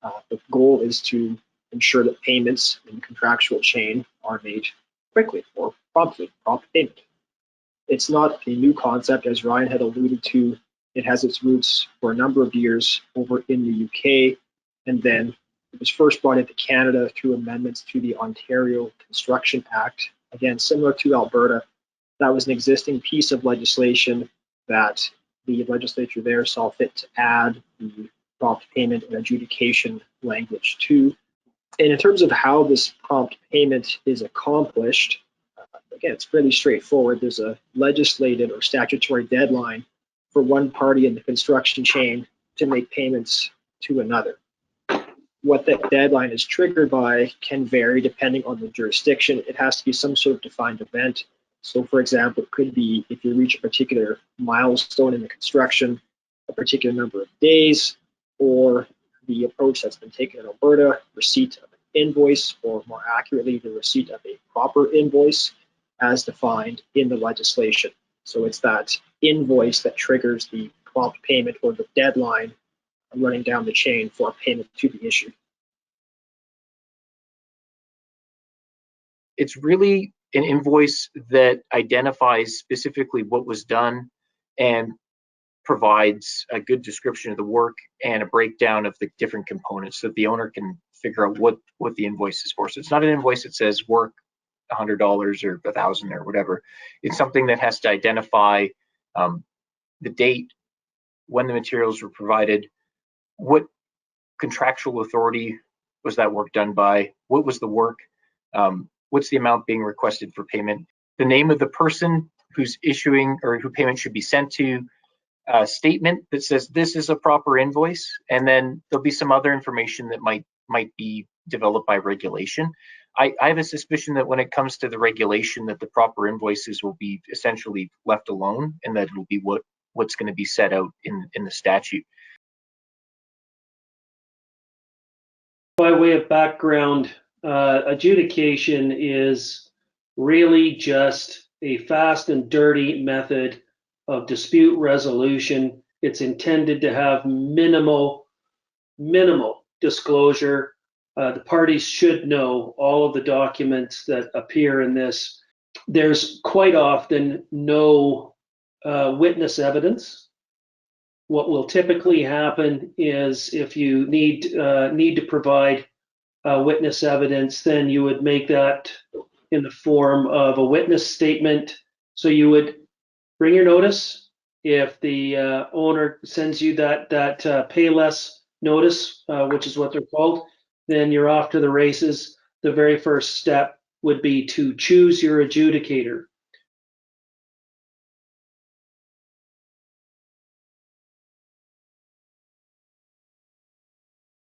The goal is to ensure that payments in the contractual chain are made quickly or promptly, prompt payment. It's not a new concept, as Ryan had alluded to. It has its roots for a number of years over in the UK, and then it was first brought into Canada through amendments to the Ontario Construction Act. Again, similar to Alberta, that was an existing piece of legislation that the legislature there saw fit to add the prompt payment and adjudication language to. And in terms of how this prompt payment is accomplished, again, it's fairly straightforward. There's a legislated or statutory deadline for one party in the construction chain to make payments to another. What that deadline is triggered by can vary depending on the jurisdiction. It has to be some sort of defined event. So for example, it could be if you reach a particular milestone in the construction, a particular number of days, or the approach that's been taken in Alberta, receipt of an invoice, or more accurately, the receipt of a proper invoice as defined in the legislation. So it's that invoice that triggers the prompt payment or the deadline running down the chain for a payment to be issued. It's really an invoice that identifies specifically what was done and provides a good description of the work and a breakdown of the different components so that the owner can figure out what the invoice is for. So it's not an invoice that says work $100 or $1,000 or whatever. It's something that has to identify the date, when the materials were provided, what contractual authority was that work done by, what was the work, what's the amount being requested for payment, the name of the person who's issuing or who payment should be sent to, a statement that says this is a proper invoice, and then there'll be some other information that might be developed by regulation. I have a suspicion that when it comes to the regulation that the proper invoices will be essentially left alone, and that it'll be what's going to be set out in the statute. By way of background, adjudication is really just a fast and dirty method of dispute resolution. It's intended to have minimal disclosure. The parties should know all of the documents that appear in this. There's quite often no witness evidence. What will typically happen is if you need to provide witness evidence, then you would make that in the form of a witness statement. So you would bring your notice. If the owner sends you that pay less notice, which is what they're called, then you're off to the races. The very first step would be to choose your adjudicator.